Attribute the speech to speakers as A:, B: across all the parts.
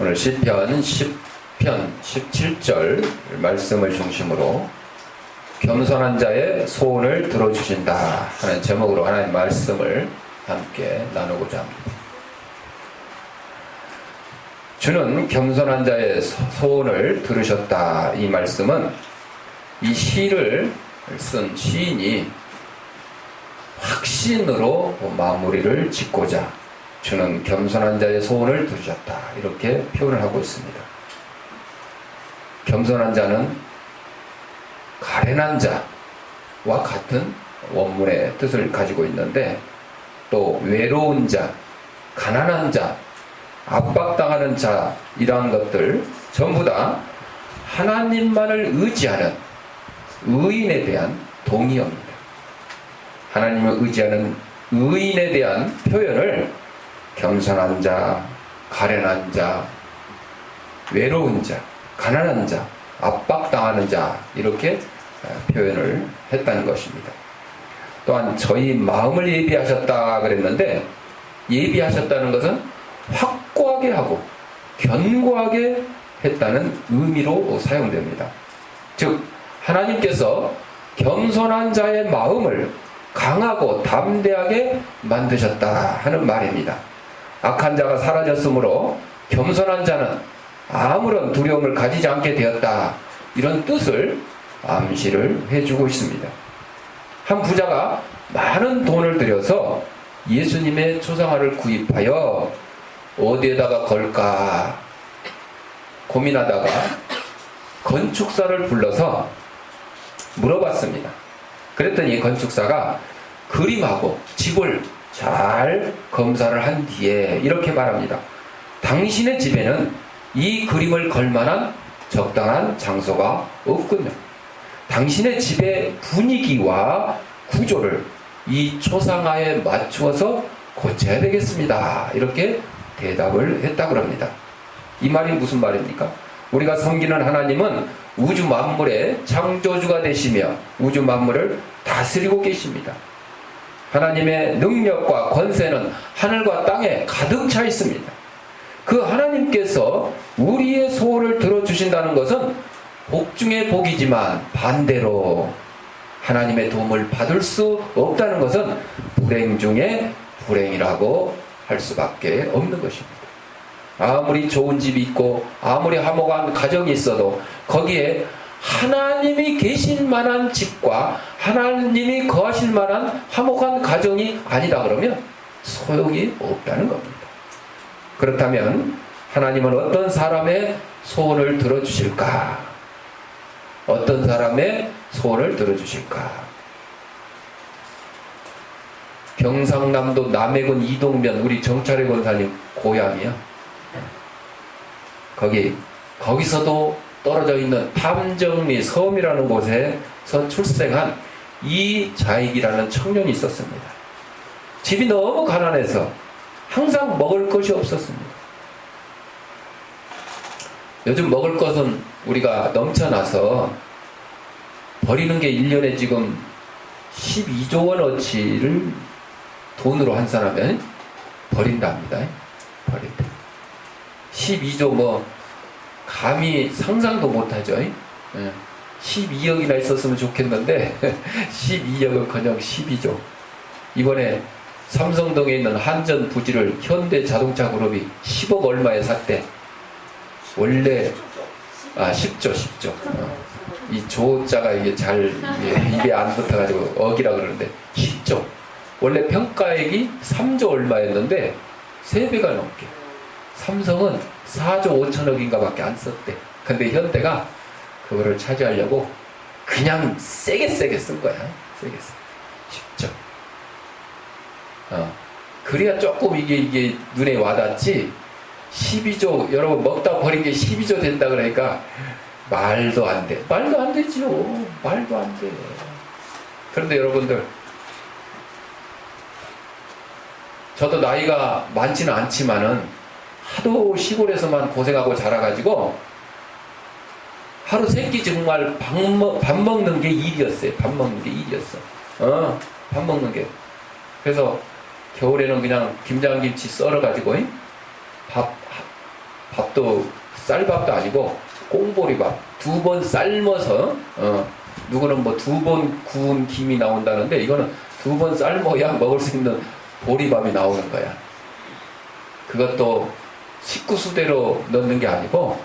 A: 오늘 시편 17절 말씀을 중심으로 겸손한 자의 소원을 들어주신다 하는 제목으로 하나님의 말씀을 함께 나누고자 합니다. 주는 겸손한 자의 소원을 들으셨다. 이 말씀은 이 시를 쓴 시인이 확신으로 마무리를 짓고자 주는 겸손한 자의 소원을 들으셨다. 이렇게 표현을 하고 있습니다. 겸손한 자는 가련한 자와 같은 원문의 뜻을 가지고 있는데, 또 외로운 자, 가난한 자, 압박당하는 자, 이러한 것들 전부 다 하나님만을 의지하는 의인에 대한 동의어입니다. 하나님을 의지하는 의인에 대한 표현을 겸손한 자, 가련한 자, 외로운 자, 가난한 자, 압박당하는 자, 이렇게 표현을 했다는 것입니다. 또한 저희 마음을 예비하셨다 그랬는데, 예비하셨다는 것은 확고하게 하고 견고하게 했다는 의미로 사용됩니다. 즉 하나님께서 겸손한 자의 마음을 강하고 담대하게 만드셨다 하는 말입니다. 악한 자가 사라졌으므로 겸손한 자는 아무런 두려움을 가지지 않게 되었다, 이런 뜻을 암시를 해주고 있습니다. 한 부자가 많은 돈을 들여서 예수님의 초상화를 구입하여 어디에다가 걸까 고민하다가 건축사를 불러서 물어봤습니다. 그랬더니 건축사가 그림하고 집을 잘 검사를 한 뒤에 이렇게 말합니다. 당신의 집에는 이 그림을 걸만한 적당한 장소가 없군요. 당신의 집의 분위기와 구조를 이 초상화에 맞추어서 고쳐야 되겠습니다. 이렇게 대답을 했다고 합니다. 이 말이 무슨 말입니까? 우리가 섬기는 하나님은 우주 만물의 창조주가 되시며 우주 만물을 다스리고 계십니다. 하나님의 능력과 권세는 하늘과 땅에 가득 차 있습니다. 그 하나님께서 우리의 소원을 들어주신다는 것은 복 중의 복이지만 반대로 하나님의 도움을 받을 수 없다는 것은 불행 중에 불행이라고 할 수밖에 없는 것입니다. 아무리 좋은 집이 있고 아무리 화목한 가정이 있어도 거기에 하나님이 계실 만한 집과 하나님이 거하실 만한 화목한 가정이 아니다 그러면 소용이 없다는 겁니다. 그렇다면 하나님은 어떤 사람의 소원을 들어주실까? 어떤 사람의 소원을 들어주실까? 경상남도 남해군 이동면 우리 정철의 권사님 고향이요. 거기서도 떨어져 있는 탐정리 섬이라는 곳에서 출생한 이자익이라는 청년이 있었습니다. 집이 너무 가난해서 항상 먹을 것이 없었습니다. 요즘 먹을 것은 우리가 넘쳐나서 버리는 게 1년에 지금 12조 원어치를 돈으로 한 사람이 버린답니다. 버린다. 12조 감히 상상도 못하죠. 12억이나 있었으면 좋겠는데 12억은커녕 12조. 이번에 삼성동에 있는 한전 부지를 현대자동차 그룹이 10억 얼마에 샀대. 원래 10조. 이 조자가 이게 잘 입에 안 붙어가지고 억이라 그러는데 10조. 원래 평가액이 3조 얼마였는데 3배가 넘게. 삼성은 4조 5천억인가 밖에 안 썼대. 근데 현대가 그거를 차지하려고 그냥 세게 쓴 거야. 세게 10조. 그래야 조금 이게 눈에 와닿지. 12조, 여러분 먹다 버린 게 12조 된다 그러니까 말도 안 돼. 말도 안 되죠. 말도 안 돼. 그런데 여러분들, 저도 나이가 많지는 않지만은 하도 시골에서만 고생하고 자라가지고 하루 세끼 정말 밥 먹는 게 일이었어요. 밥 먹는 게 일이었어. 밥 먹는 게. 그래서 겨울에는 그냥 김장김치 썰어가지고 밥 밥도 쌀밥도 아니고 꽁보리밥 2번 삶아서 누구는 뭐 2번 구운 김이 나온다는데 이거는 2번 삶아야 먹을 수 있는 보리밥이 나오는 거야. 그것도 식구수대로 넣는 게 아니고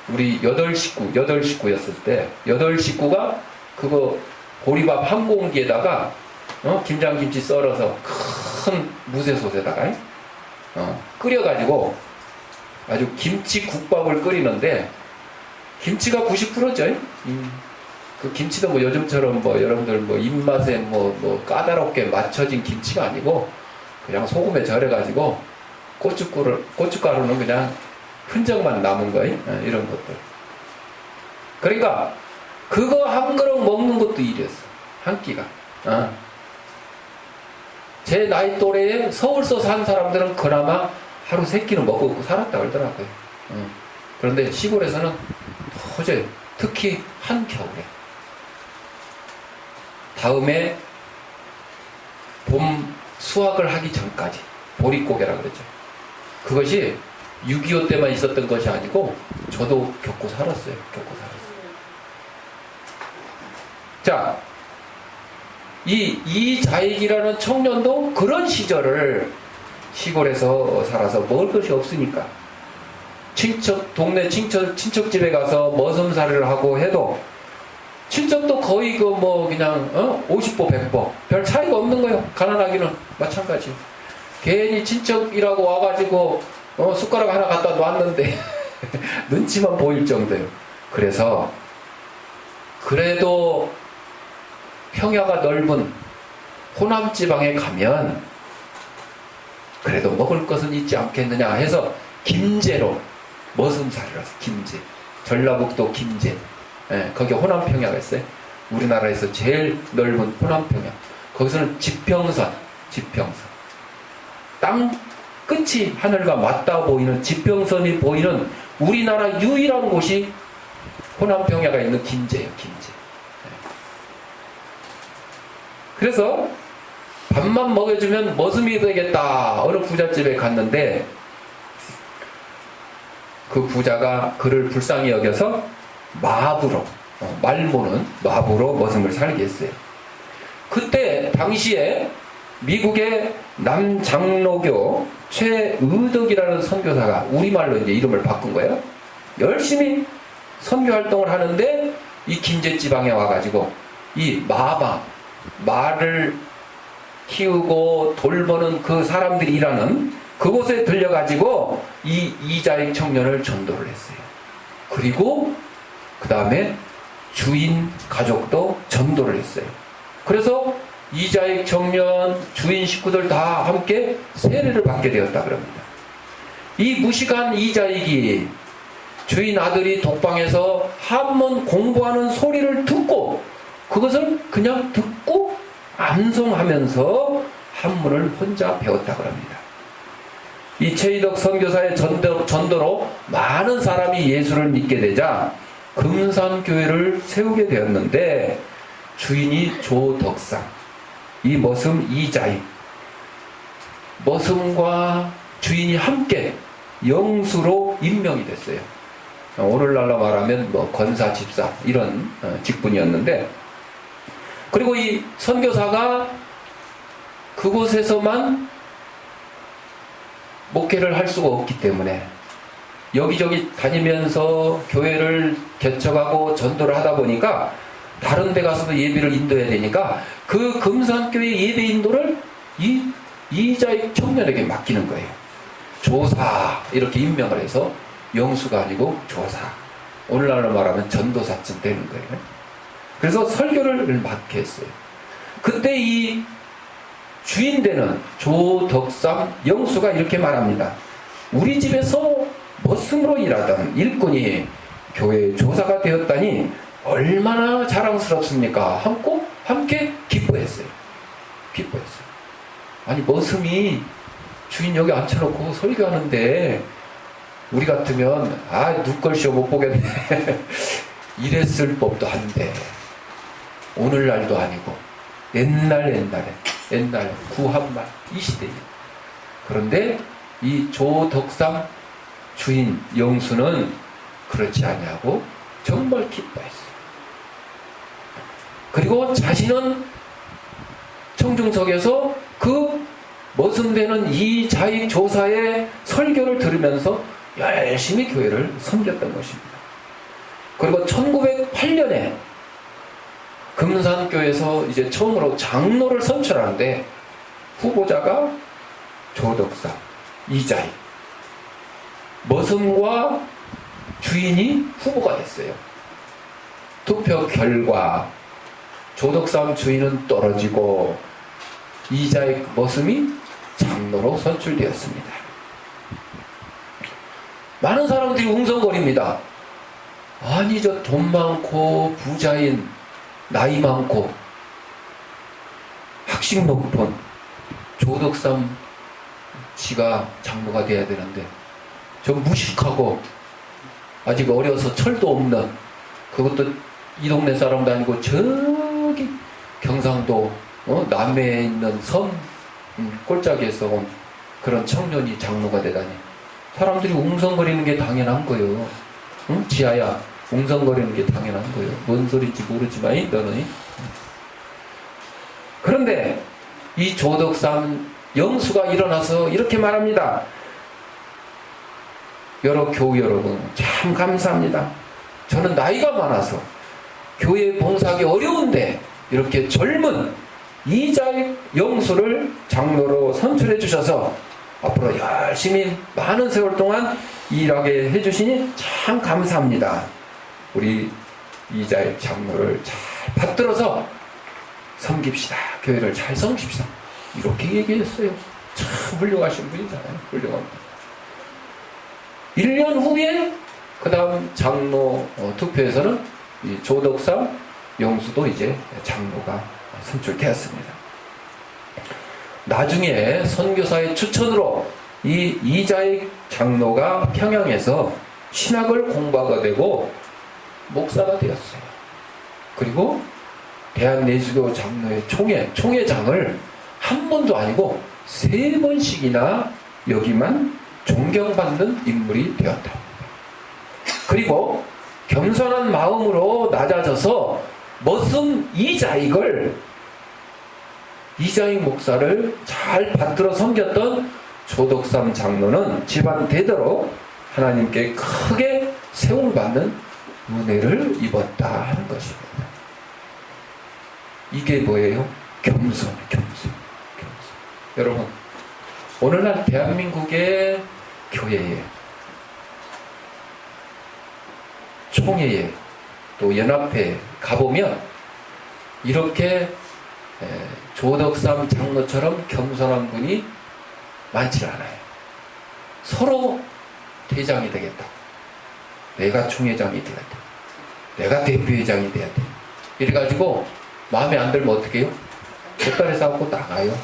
A: 우리 8식구였을 때 8식구가 그거 보리밥 한 공기에다가 김장김치 썰어서 큰 무쇠솥에다가 끓여가지고 아주 김치국밥을 끓이는데 김치가 90%죠. 그 김치도 뭐 요즘처럼 뭐 여러분들 뭐 입맛에 뭐 까다롭게 맞춰진 김치가 아니고 그냥 소금에 절여가지고 고춧가루는 그냥 흔적만 남은 거예요. 이런 것들. 그러니까 그거 한 그릇 먹는 것도 일이었어. 한 끼가. 제 나이 또래에 서울서 산 사람들은 그나마 하루 3끼는 먹고 살았다 그러더라고요. 그런데 시골에서는 도저히 특히 한겨울에 다음에 봄 수확을 하기 전까지 보릿고개라 그러죠. 그것이 6.25 때만 있었던 것이 아니고 저도 겪고 살았어요. 자, 이자익이라는 청년도 그런 시절을 시골에서 살아서 먹을 것이 없으니까 동네 친척 집에 가서 머슴살이를 하고 해도 친척도 거의 그냥 50보 100보 별 차이가 없는 거예요. 가난하기는 마찬가지. 괜히 친척이라고 와가지고 숟가락 하나 갖다 놨는데 눈치만 보일 정도예요. 그래서 그래도 평야가 넓은 호남 지방에 가면 그래도 먹을 것은 있지 않겠느냐 해서 김제로 머슴살이라서 김제, 전라북도 김제, 거기 호남평야가 있어요. 우리나라에서 제일 넓은 호남평야. 거기서는 지평선 땅 끝이 하늘과 맞닿아 보이는 지평선이 보이는 우리나라 유일한 곳이 호남평야가 있는 김제예요. 김제. 그래서 밥만 먹여주면 머슴이 되겠다. 어느 부잣집에 갔는데 그 부자가 그를 불쌍히 여겨서 마부로, 말모는 마부로 머슴을 살게 했어요. 그때 당시에 미국의 남장로교 최의덕이라는 선교사가 우리말로 이제 이름을 바꾼 거예요. 열심히 선교 활동을 하는데 이 김제 지방에 와가지고 이 말을 키우고 돌보는 그 사람들이 일하는 그곳에 들려가지고 이 이자익 청년을 전도를 했어요. 그리고 그 다음에 주인 가족도 전도를 했어요. 그래서 이자익 청년 주인 식구들 다 함께 세례를 받게 되었다 그럽니다. 이 무식한 이자익이 주인 아들이 독방에서 한문 공부하는 소리를 듣고 그것을 그냥 듣고 암송하면서 한문을 혼자 배웠다 그럽니다. 이 최의덕 선교사의 전도로 많은 사람이 예수를 믿게 되자 금산교회를 세우게 되었는데 주인이 조덕상, 이 머슴 이자익, 머슴과 주인이 함께 영수로 임명이 됐어요. 오늘날로 말하면 뭐 권사, 집사 이런 직분이었는데, 그리고 이 선교사가 그곳에서만 목회를 할 수가 없기 때문에 여기저기 다니면서 교회를 개척하고 전도를 하다 보니까 다른 데 가서도 예배를 인도해야 되니까 그 금산교회 예배 인도를 이자익 청년에게 맡기는 거예요. 조사 이렇게 임명을 해서 영수가 아니고 조사, 오늘날로 말하면 전도사쯤 되는 거예요. 그래서 설교를 맡게 했어요. 그때 이 주인 되는 조덕삼 영수가 이렇게 말합니다. 우리 집에서 머슴으로 일하던 일꾼이 교회 조사가 되었다니 얼마나 자랑스럽습니까? 하고 함께 기뻐했어요. 아니 머슴이 주인 여기 앉혀놓고 설교하는데 우리 같으면 눈꼴쇼 못 보겠네 이랬을 법도 한데, 오늘날도 아니고 옛날 구한말 이 시대에. 그런데 이 조덕삼 주인 영수는 그렇지 아니하고 정말 기뻐했어요. 그리고 자신은 청중석에서 그 머슴되는 이자익 조사의 설교를 들으면서 열심히 교회를 섬겼던 것입니다. 그리고 1908년에 금산교에서 이제 처음으로 장로를 선출하는데 후보자가 조덕삼, 이자익, 머슴과 주인이 후보가 됐어요. 투표 결과 조덕삼 주인은 떨어지고 이자익 머슴이 장로로 선출되었습니다. 많은 사람들이 웅성거립니다. 아니 저 돈 많고 부자인 나이 많고 학식 높은 조덕삼 씨가 장로가 돼야 되는데 저 무식하고 아직 어려서 철도 없는, 그것도 이 동네 사람도 아니고 저기 경상도 남해에 있는 섬 꼴짝에서 온 그런 청년이 장로가 되다니. 사람들이 웅성거리는 게 당연한 거예요. 응? 지아야, 웅성거리는 게 당연한 거예요. 뭔 소리인지 모르지만 너는. 그런데 이 조덕삼 영수가 일어나서 이렇게 말합니다. 여러 교우 여러분, 참 감사합니다. 저는 나이가 많아서 교회 봉사하기 어려운데 이렇게 젊은 이자익 영수를 장로로 선출해 주셔서 앞으로 열심히 많은 세월 동안 일하게 해주시니 참 감사합니다. 우리 이자익 장로를 잘 받들어서 섬깁시다. 교회를 잘 섬깁시다. 이렇게 얘기했어요. 참 훌륭하신 분이잖아요. 훌륭합니다. 1년 후에 그 다음 장로 투표에서는 이 조덕삼 영수도 이제 장로가 선출되었습니다. 나중에 선교사의 추천으로 이 이자익 장로가 평양에서 신학을 공부하게 되고 목사가 되었어요. 그리고 대한예수교 장로회 총회장을 한 번도 아니고 3번씩이나 여기만 존경받는 인물이 되었다. 그리고 겸손한 마음으로 낮아져서 머슴 이자익 목사를 잘 받들어 섬겼던 조덕삼 장로는 집안 대대로 하나님께 크게 세움받는 은혜를 입었다 하는 것입니다. 이게 뭐예요? 겸손. 여러분, 오늘날 대한민국의 교회에, 총회에, 또 연합회에 가보면 이렇게 조덕삼 장로처럼 겸손한 분이 많지 않아요. 서로 대장이 되겠다. 내가 총회장이 되겠다. 내가 대표회장이 돼야 돼. 이래가지고 마음에 안 들면 어떻게 해요? 곁다리 싸우고 나가요.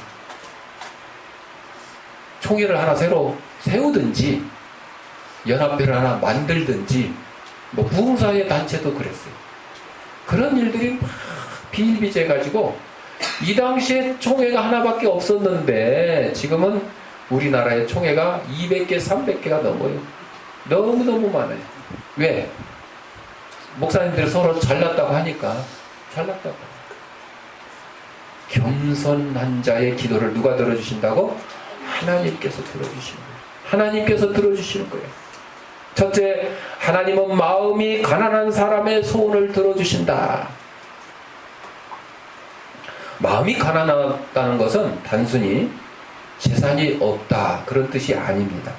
A: 총회를 하나 새로 세우든지 연합회를 하나 만들든지, 뭐 부흥사회 단체도 그랬어요. 그런 일들이 막 비일비재해가지고 이 당시에 총회가 하나밖에 없었는데 지금은 우리나라의 총회가 200개, 300개가 넘어요. 너무너무 많아요. 왜? 목사님들이 서로 잘났다고 하니까. 잘났다고. 겸손한 자의 기도를 누가 들어주신다고? 하나님께서 들어주시는 거예요. 하나님께서 들어주시는 거예요. 첫째, 하나님은 마음이 가난한 사람의 소원을 들어주신다. 마음이 가난하다는 것은 단순히 재산이 없다 그런 뜻이 아닙니다.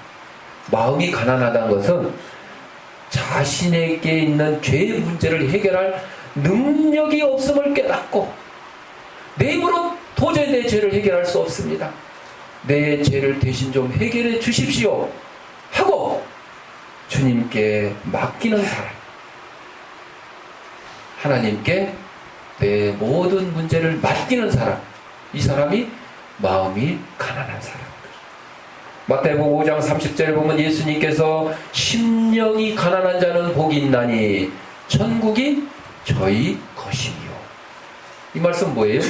A: 마음이 가난하다는 것은 자신에게 있는 죄의 문제를 해결할 능력이 없음을 깨닫고 내 힘으로 도저히 내 죄를 해결할 수 없습니다. 내 죄를 대신 좀 해결해 주십시오 하고 주님께 맡기는 사람, 하나님께 내 모든 문제를 맡기는 사람, 이 사람이 마음이 가난한 사람. 마태복음 5장 30절에 보면 예수님께서 심령이 가난한 자는 복이 있나니 천국이 저희 것이니요. 이 말씀 뭐예요?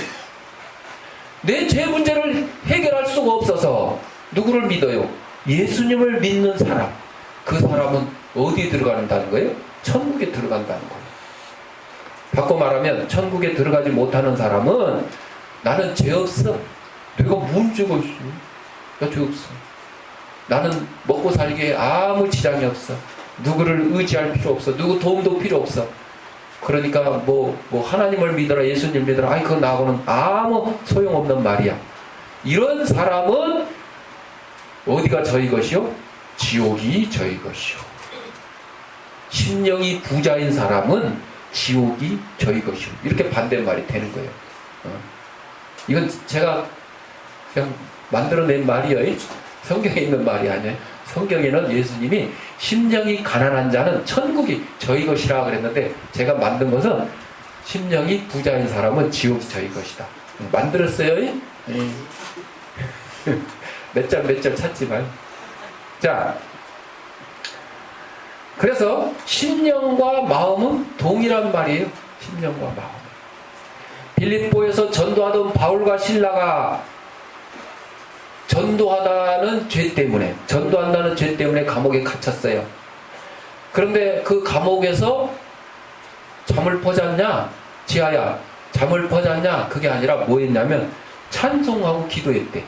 A: 내 죄 문제를 해결할 수가 없어서 누구를 믿어요? 예수님을 믿는 사람, 그 사람은 어디 들어간다는 거예요? 천국에 들어간다는 거예요. 바꿔 말하면 천국에 들어가지 못하는 사람은 나는 죄 없어. 내가 뭔 죄가 있어? 나 죄 없어. 나는 먹고 살기에 아무 지장이 없어. 누구를 의지할 필요 없어. 누구 도움도 필요 없어. 그러니까 뭐 하나님을 믿어라, 예수님 믿어라. 아이, 그건 나하고는 아무 소용없는 말이야. 이런 사람은 어디가 저희 것이요? 지옥이 저희 것이요. 심령이 부자인 사람은 지옥이 저희 것이요. 이렇게 반대말이 되는 거예요. 이건 제가 그냥 만들어낸 말이에요. 성경에 있는 말이 아니에요. 성경에는 예수님이 심령이 가난한 자는 천국이 저희 것이라 그랬는데, 제가 만든 것은 심령이 부자인 사람은 지옥이 저희 것이다. 만들었어요. 몇 절 찾지 마요. 자, 그래서 심령과 마음은 동일한 말이에요. 심령과 마음. 빌립보에서 전도하던 바울과 실라가 전도한다는 죄 때문에 감옥에 갇혔어요. 그런데 그 감옥에서 잠을 퍼잤냐? 지하야, 잠을 퍼잤냐? 그게 아니라 뭐 했냐면 찬송하고 기도했대.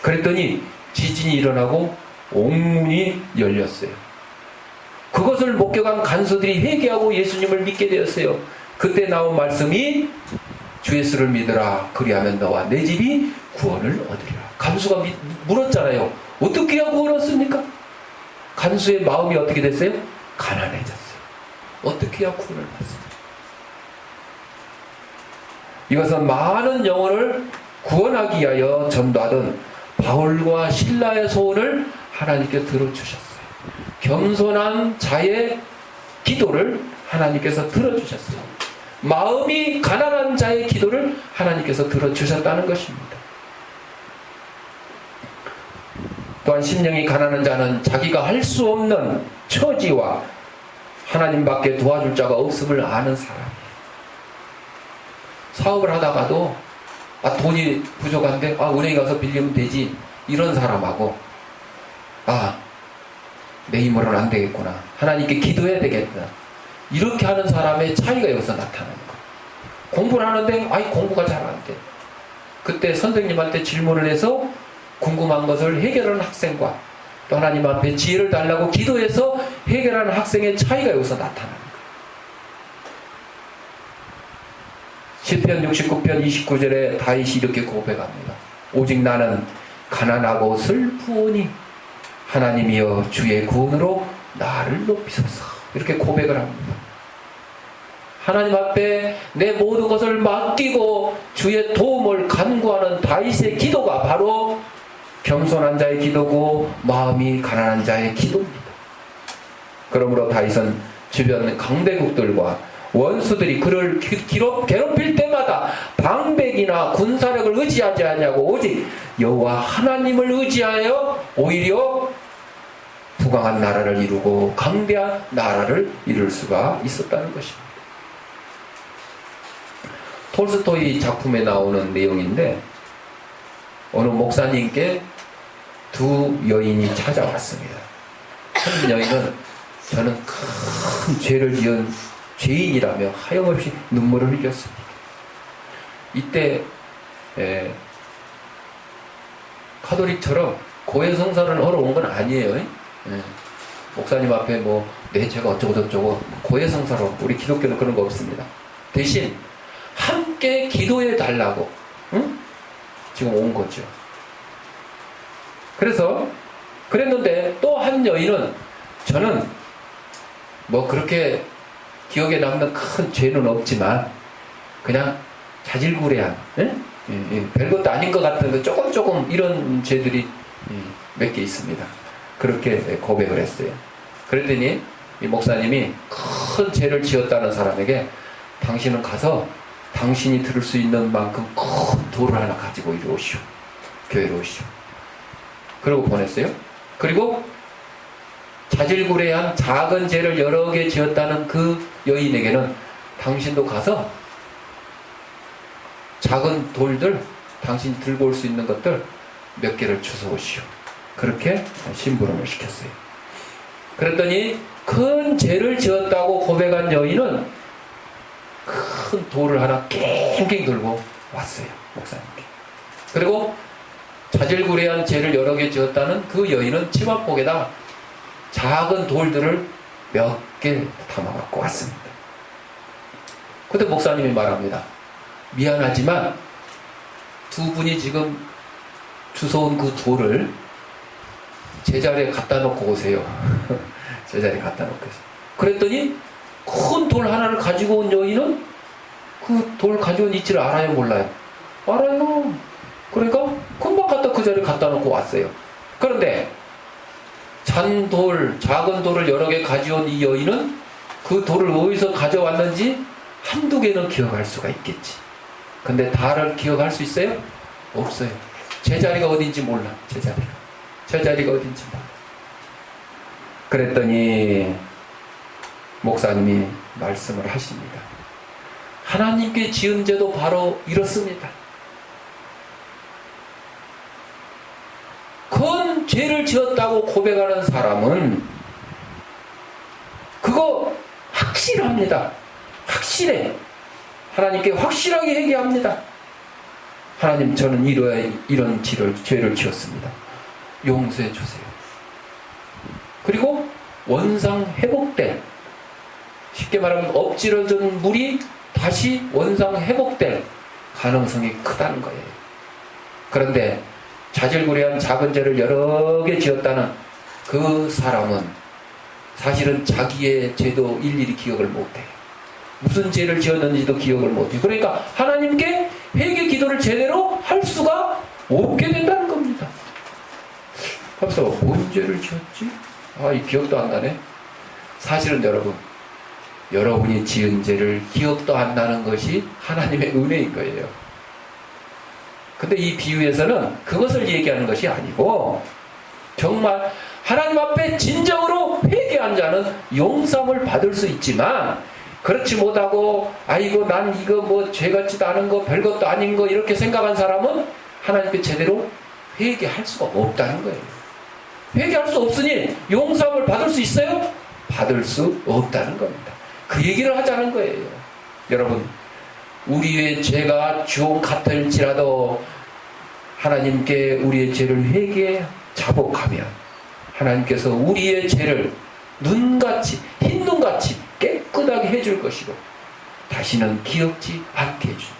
A: 그랬더니 지진이 일어나고 옥문이 열렸어요. 그것을 목격한 간수들이 회개하고 예수님을 믿게 되었어요. 그때 나온 말씀이 주 예수를 믿으라. 그리하면 너와 내 집이 구원을 얻으리라. 간수가 물었잖아요. 어떻게 해야 구원 얻습니까? 간수의 마음이 어떻게 됐어요? 가난해졌어요. 어떻게 해야 구원을 받습니까? 이것은 많은 영혼을 구원하기 위하여 전도하던 바울과 실라의 소원을 하나님께 들어주셨어요. 겸손한 자의 기도를 하나님께서 들어주셨어요. 마음이 가난한 자의 기도를 하나님께서 들어주셨다는 것입니다. 또한 심령이 가난한 자는 자기가 할 수 없는 처지와 하나님밖에 도와줄 자가 없음을 아는 사람이에요. 사업을 하다가도 돈이 부족한데 은행에 가서 빌리면 되지, 이런 사람하고 내 힘으로는 안 되겠구나, 하나님께 기도해야 되겠구나, 이렇게 하는 사람의 차이가 여기서 나타나는 거예요. 공부를 하는데 공부가 잘 안 돼. 그때 선생님한테 질문을 해서 궁금한 것을 해결하는 학생과 또 하나님 앞에 지혜를 달라고 기도해서 해결하는 학생의 차이가 여기서 나타나는 거예요. 시편 69편 29절에 다윗이 이렇게 고백합니다. 오직 나는 가난하고 슬프오니 하나님이여 주의 구원으로 나를 높이소서. 이렇게 고백을 합니다. 하나님 앞에 내 모든 것을 맡기고 주의 도움을 간구하는 다윗의 기도가 바로 겸손한 자의 기도고 마음이 가난한 자의 기도입니다. 그러므로 다윗은 주변 강대국들과 원수들이 그를 괴롭힐 때마다 방백이나 군사력을 의지하지 않냐고 오직 여호와 하나님을 의지하여 오히려 부강한 나라를 이루고 강대한 나라를 이룰 수가 있었다는 것입니다. 톨스토이 작품에 나오는 내용인데, 어느 목사님께 두 여인이 찾아왔습니다. 한 여인은 저는 큰 죄를 지은 죄인이라며 하염없이 눈물을 흘렸습니다. 이때 카톨릭처럼 고해성사를 하러 온 건 아니에요. 목사님 앞에 내 죄가 어쩌고저쩌고 고해성사로, 우리 기독교는 그런 거 없습니다. 대신 함께 기도해 달라고 지금 온 거죠. 그래서 그랬는데 또 한 여인은 저는 그렇게 기억에 남는 큰 죄는 없지만 그냥 자질구레한 별것도 아닌 것 같은 조금 이런 죄들이 몇 개 있습니다. 그렇게 고백을 했어요. 그랬더니 이 목사님이 큰 죄를 지었다는 사람에게 당신은 가서 당신이 들을 수 있는 만큼 큰 돌을 하나 가지고 이리 오시오. 교회로 오시오. 그러고 보냈어요. 그리고 자질구레한 작은 죄를 여러 개 지었다는 그 여인에게는 당신도 가서 작은 돌들, 당신이 들고 올 수 있는 것들 몇 개를 주워오시오. 그렇게 심부름을 시켰어요. 그랬더니 큰 죄를 지었다고 고백한 여인은 큰 돌을 하나 깽깽 들고 왔어요. 목사님께. 그리고 자질구레한 죄를 여러 개 지었다는 그 여인은 치마폭에다 작은 돌들을 몇 개 담아갖고 왔습니다. 그때 목사님이 말합니다. 미안하지만 두 분이 지금 주워온 그 돌을 제자리에 갖다 놓고 오세요. 제자리에 갖다 놓고 오세요. 그랬더니 큰 돌 하나를 가지고 온 여인은 그 돌 가지고 온 이치를 알아요, 몰라요? 알아요. 그러니까 금방 갖다 그 자리에 갖다 놓고 왔어요. 그런데 잔돌, 작은 돌을 여러 개 가져온 이 여인은 그 돌을 어디서 가져왔는지 한두 개는 기억할 수가 있겠지. 근데 다를 기억할 수 있어요? 없어요. 제자리가 어딘지 몰라. 제자리가 어딘지 몰라. 그랬더니 목사님이 말씀을 하십니다. 하나님께 지은 죄도 바로 이렇습니다. 큰 죄를 지었다고 고백하는 사람은 그거 확실합니다. 확실해. 하나님께 확실하게 회개합니다. 하나님, 저는 이런 죄를 지었습니다. 용서해 주세요. 그리고 원상 회복될, 쉽게 말하면 엎질러진 물이 다시 원상 회복될 가능성이 크다는 거예요. 그런데 자질구레한 작은 죄를 여러 개 지었다는 그 사람은 사실은 자기의 죄도 일일이 기억을 못해요. 무슨 죄를 지었는지도 기억을 못해요. 그러니까 하나님께 회개 기도를 제대로 할 수가 없게 된다는 겁니다. 그래서 뭔 죄를 지었지? 이 기억도 안 나네. 사실은 여러분이 지은 죄를 기억도 안 나는 것이 하나님의 은혜인 거예요. 근데 이 비유에서는 그것을 얘기하는 것이 아니고 정말 하나님 앞에 진정으로 회개한 자는 용서를 받을 수 있지만, 그렇지 못하고 아이고 난 이거 뭐 죄같지도 않은 거 별것도 아닌 거 이렇게 생각한 사람은 하나님께 제대로 회개할 수가 없다는 거예요. 회개할 수 없으니 용서를 받을 수 있어요? 받을 수 없다는 겁니다. 그 얘기를 하자는 거예요. 여러분, 우리의 죄가 주홍 같을지라도 하나님께 우리의 죄를 회개해 자복하면 하나님께서 우리의 죄를 눈같이, 흰 눈같이 깨끗하게 해줄 것이고 다시는 기억지 않게 해준다.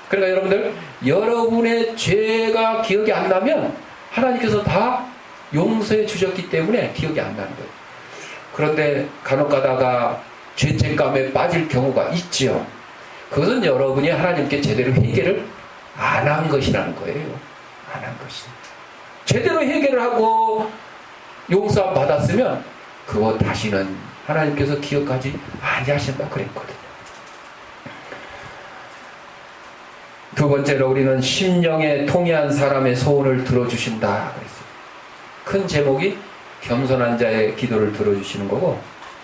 A: 그러니까 여러분들, 여러분의 죄가 기억이 안 나면 하나님께서 다 용서해 주셨기 때문에 기억이 안 나는 거예요. 그런데 간혹 가다가 죄책감에 빠질 경우가 있지요. 그것은 여러분이 하나님께 제대로 회개를 안 한 것이라는 거예요. 안 한 것이. 제대로 회개를 하고 용서 받았으면 그거 다시는 하나님께서 기억하지 아니하신다 그랬거든요. 두 번째로 우리는 심령에 통해한 사람의 소원을 들어주신다 그랬어요. 큰 제목이 겸손한 자의 기도를 들어주시는 거고,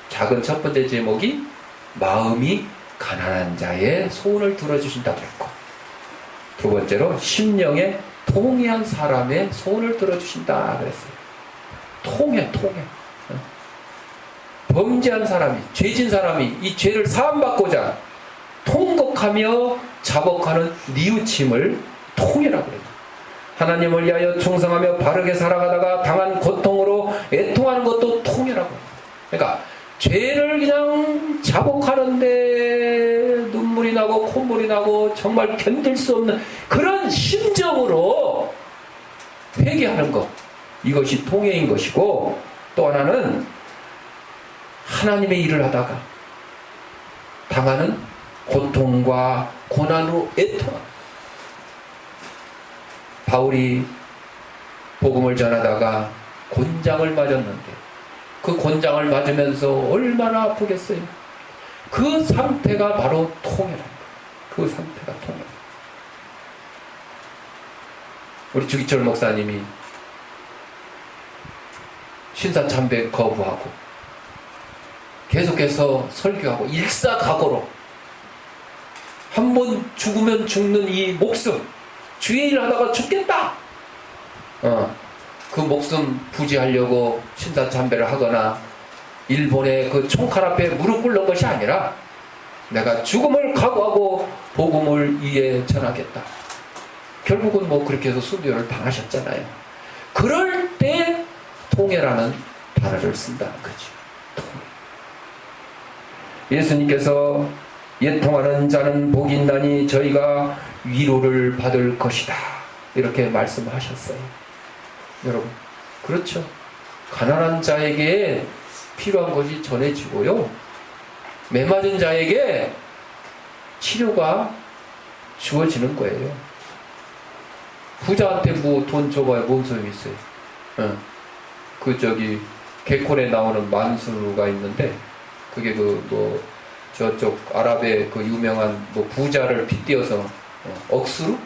A: 작은 첫 번째 제목이 마음이 가난한 자의 소원을 들어주신다 그랬고, 두 번째로 심령에 통해한 사람의 소원을 들어주신다 그랬어요. 통해. 범죄한 사람이, 죄진 사람이 이 죄를 사함받고자 통곡하며 자복하는 뉘우침을 통해라고 그래요. 하나님을 위하여 충성하며 바르게 살아가다가 당한 고통으로 애통하는 것도 통해라고 해요. 그러니까 죄를 그냥 자복하는데 눈물이 나고 콧물이 나고 정말 견딜 수 없는 그런 심정으로 회개하는 것, 이것이 통해인 것이고, 또 하나는 하나님의 일을 하다가 당하는 고통과 고난으로 애통합니다. 바울이 복음을 전하다가 곤장을 맞았는데 그 곤장을 맞으면서 얼마나 아프겠어요. 그 상태가 바로 통해랍니다. 그 상태가 통해. 우리 주기철 목사님이 신사참배 거부하고 계속해서 설교하고 일사각오로 한 번 죽으면 죽는 이 목숨, 주의 일 하다가 죽겠다, 그 목숨 부지하려고 신사참배를 하거나 일본의 그 총칼 앞에 무릎 꿇는 것이 아니라 내가 죽음을 각오하고 복음을 이에 전하겠다. 결국은 뭐 그렇게 해서 순교를 당하셨잖아요. 그럴 때 통해라는 단어를 쓴다는 거죠. 통해. 예수님께서 애통하는 자는 복이 있나니 저희가 위로를 받을 것이다. 이렇게 말씀하셨어요. 여러분, 그렇죠. 가난한 자에게 필요한 것이 전해지고요. 매맞은 자에게 치료가 주어지는 거예요. 부자한테 뭐 돈 줘봐야 뭔 소용이 있어요. 개콘에 나오는 만수가 있는데, 그게 저쪽 아랍의 그 유명한 부자를 빗대어서 억수루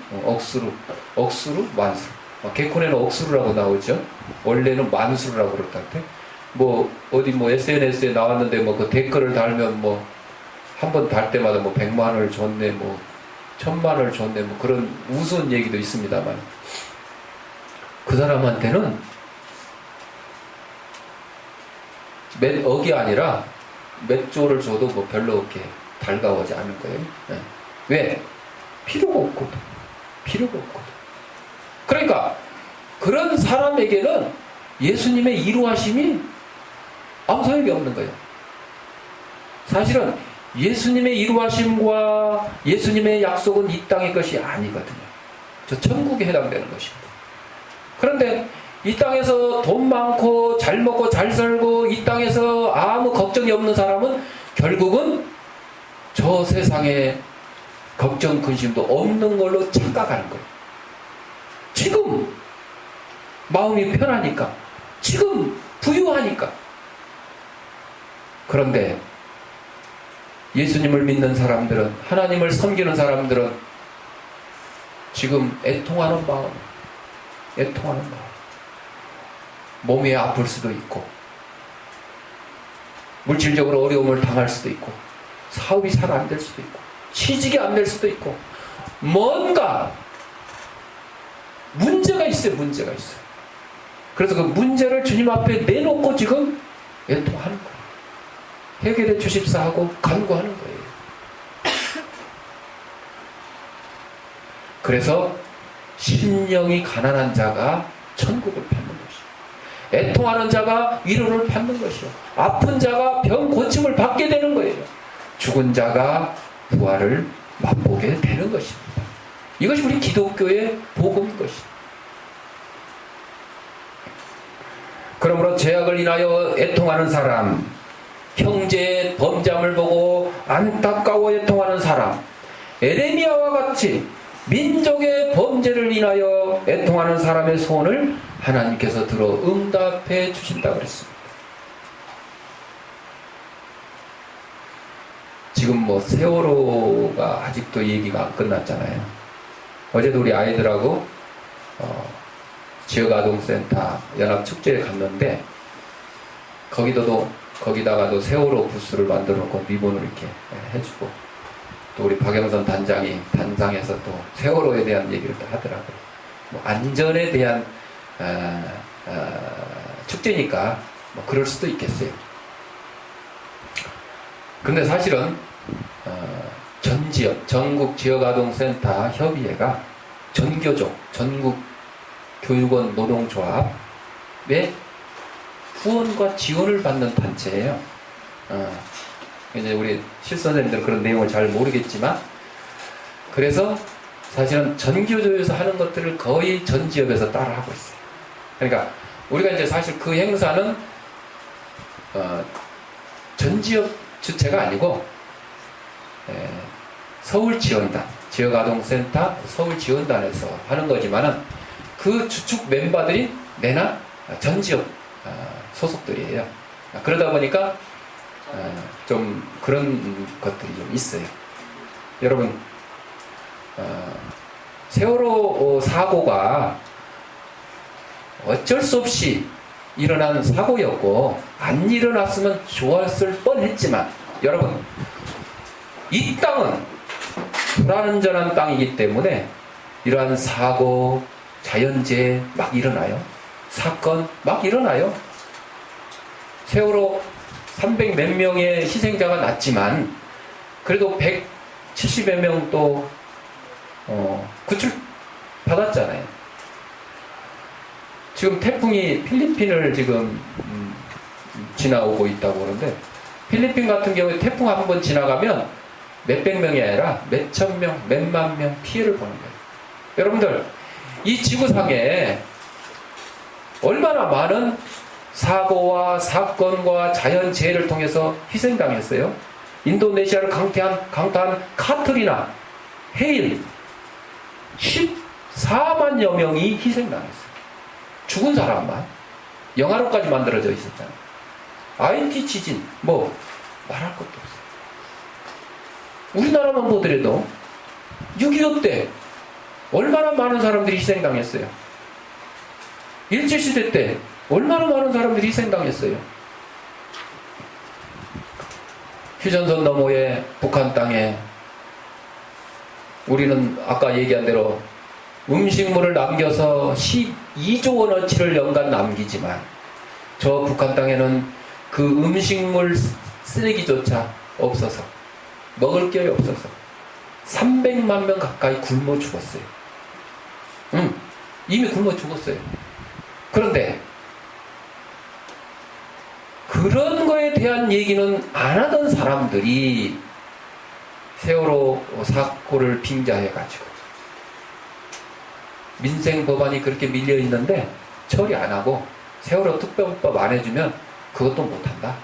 A: 만수. 개콘에는 억수루라고 나오죠. 원래는 만수라고 그렇다는데, 어디 SNS에 나왔는데 그 댓글을 달면 한 번 달 때마다 100만 원을 줬네, 1000만 원을 줬네, 그런 우스운 얘기도 있습니다만, 그 사람한테는 몇 억이 아니라 몇 조를 줘도 별로 그렇게 달가워하지 않은 거예요. 네. 왜? 필요가 없거든. 그러니까 그런 사람에게는 예수님의 이루하심이 아무 소용이 없는 거예요. 사실은 예수님의 이루하심과 예수님의 약속은 이 땅의 것이 아니거든요. 저 천국에 해당되는 것입니다. 그런데 이 땅에서 돈 많고 잘 먹고 잘 살고 이 땅에서 아무 걱정이 없는 사람은 결국은 저 세상에 걱정 근심도 없는 걸로 착각하는 거예요. 지금 마음이 편하니까, 지금 부유하니까. 그런데 예수님을 믿는 사람들은, 하나님을 섬기는 사람들은 지금 애통하는 마음. 몸이 아플 수도 있고, 물질적으로 어려움을 당할 수도 있고, 사업이 잘 안 될 수도 있고, 취직이 안 될 수도 있고, 뭔가 문제가 있어요. 그래서 그 문제를 주님 앞에 내놓고 지금 애통하는 거예요. 해결해 주십사 하고 간구하는 거예요. 그래서 심령이 가난한 자가 천국을 받는 것이요, 애통하는 자가 위로를 받는 것이요, 아픈 자가 병 고침을 받게 되는 거예요. 죽은 자가 부활을 맛보게 되는 것입니다. 이것이 우리 기독교의 복음인 것입니다. 그러므로 죄악을 인하여 애통하는 사람, 형제의 범죄함을 보고 안타까워 애통하는 사람, 에레미야와 같이 민족의 범죄를 인하여 애통하는 사람의 소원을 하나님께서 들어 응답해 주신다고 그랬습니다. 지금 세월호가 아직도 얘기가 안 끝났잖아요. 어제도 우리 아이들하고 지역아동센터 연합축제에 갔는데, 거기다가도 세월호 부스를 만들어 놓고 리본을 이렇게 해주고, 또 우리 박영선 단장이 단상에서 또 세월호에 대한 얘기를 또 하더라고요. 안전에 대한 축제니까 그럴 수도 있겠어요. 근데 사실은 전지역, 전국지역아동센터 협의회가 전교조, 전국교육원 노동조합의 후원과 지원을 받는 단체예요. 이제 우리 실선생님들은 그런 내용을 잘 모르겠지만, 그래서 사실은 전교조에서 하는 것들을 거의 전 지역에서 따라하고 있어요. 그러니까 우리가 이제 사실 그 행사는 전 지역 주체가 아니고 서울지원단, 지역아동센터 서울지원단에서 하는 거지만은 그 주축 멤버들이 내나 전 지역 소속들이에요. 그러다 보니까 좀 그런 것들이 좀 있어요. 여러분, 세월호 사고가 어쩔 수 없이 일어난 사고였고, 안 일어났으면 좋았을 뻔했지만, 여러분, 이 땅은 불안전한 땅이기 때문에 이러한 사고, 자연재해 막 일어나요. 사건 막 일어나요. 세월호 300 몇 명의 희생자가 났지만 그래도 170여 명 또 구출 받았잖아요. 지금 태풍이 필리핀을 지금 지나오고 있다고 그러는데, 필리핀 같은 경우에 태풍 한 번 지나가면 몇백 명이 아니라 몇천 명, 몇만 명 피해를 보는 거예요. 여러분들, 이 지구상에 얼마나 많은 사고와 사건과 자연재해를 통해서 희생당했어요. 인도네시아를 강타한 카트리나, 헤일 14만여 명이 희생당했어요. 죽은 사람만. 영화로까지 만들어져 있었잖아요. 아이티 지진 뭐 말할 것도 없어요. 우리나라만 보더라도 6.25 때 얼마나 많은 사람들이 희생당했어요. 일제시대 때 얼마나 많은 사람들이 희생당했어요. 휴전선 너머의 북한 땅에 우리는 아까 얘기한 대로 음식물을 남겨서 12조 원어치를 연간 남기지만 저 북한 땅에는 그 음식물 쓰레기조차 없어서, 먹을 게 없어서 300만 명 가까이 굶어 죽었어요. 이미 굶어 죽었어요. 그런데 그런 거에 대한 얘기는 안 하던 사람들이 세월호 사고를 빙자해가지고 민생 법안이 그렇게 밀려 있는데 처리 안 하고 세월호 특별법 안 해주면 그것도 못한다.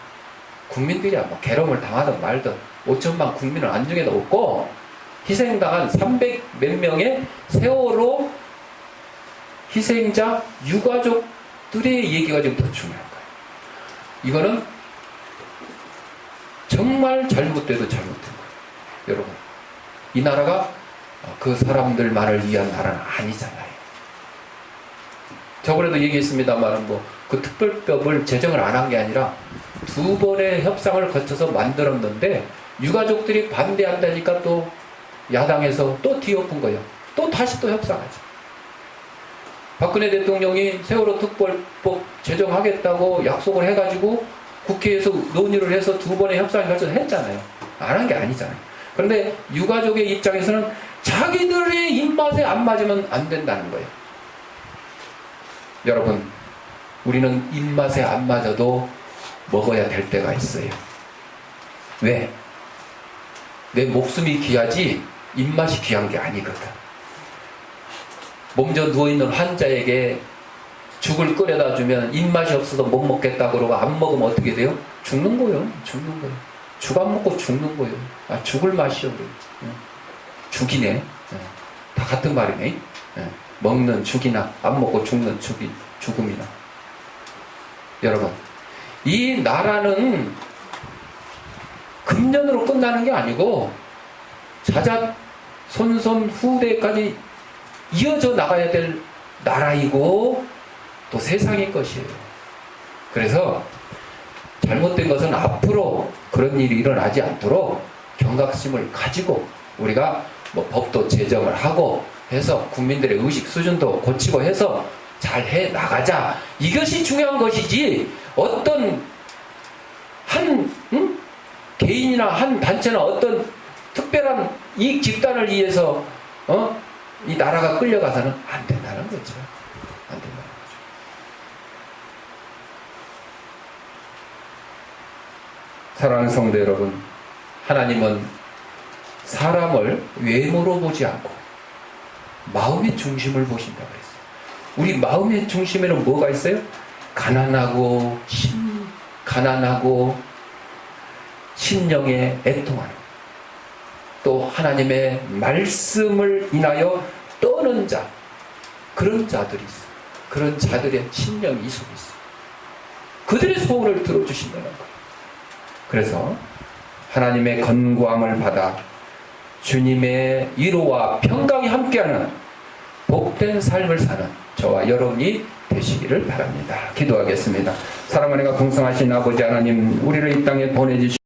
A: 국민들이 뭐 괴로움을 당하든 말든 5천만 국민을 안중에 넣고 희생당한 300 몇 명의 세월호 희생자 유가족들의 얘기가 지금 더 중요한 거예요. 이거는 정말 잘못돼도 잘못된 거예요. 여러분, 이 나라가 그 사람들만을 위한 나라는 아니잖아요. 저번에도 얘기했습니다만 그 특별법을 제정을 안 한 게 아니라 2번의 협상을 거쳐서 만들었는데 유가족들이 반대한다니까 또 야당에서 또 뒤엎은 거예요. 또 다시 또 협상하죠. 박근혜 대통령이 세월호 특별법 제정하겠다고 약속을 해가지고 국회에서 논의를 해서 2번의 협상을 거쳐서 했잖아요. 안 한 게 아니잖아요. 그런데 유가족의 입장에서는 자기들의 입맛에 안 맞으면 안 된다는 거예요. 여러분, 우리는 입맛에 안 맞아도 먹어야 될 때가 있어요. 왜? 내 목숨이 귀하지 입맛이 귀한 게 아니거든. 몸져 누워있는 환자에게 죽을 끓여다 주면 입맛이 없어서 못 먹겠다 그러고 안 먹으면 어떻게 돼요? 죽는 거예요. 죽는 거예요. 죽 안 먹고 죽는 거예요. 아, 죽을 맛이요. 죽이네. 다 같은 말이네. 먹는 죽이나 안 먹고 죽는 죽음이나. 여러분, 이 나라는 금년으로 끝나는 게 아니고 자자 손손 후대까지 이어져 나가야 될 나라이고 또 세상의 것이에요. 그래서 잘못된 것은 앞으로 그런 일이 일어나지 않도록 경각심을 가지고 우리가 뭐 법도 제정을 하고 해서 국민들의 의식 수준도 고치고 해서 잘 해 나가자. 이것이 중요한 것이지 어떤 한 개인이나 한 단체나 어떤 특별한 이익 집단을 위해서 이 나라가 끌려가서는 안 된다는 거죠. 안 된다는 거죠. 사랑하는 성도 여러분, 하나님은 사람을 외모로 보지 않고 마음의 중심을 보신다고 했어요. 우리 마음의 중심에는 뭐가 있어요? 가난하고 심령에 애통하는, 또 하나님의 말씀을 인하여 떠는 자, 그런 자들이 있어요. 그런 자들의 심령이 이 속에 있어요. 그들의 소원을 들어주신다는 거예요. 그래서 하나님의 건강을 받아 주님의 위로와 평강이 함께하는 복된 삶을 사는 저와 여러분이 되시기를 바랍니다. 기도하겠습니다. 사랑하는 가 풍성하신 아버지 하나님, 우리를 이 땅에 보내주시고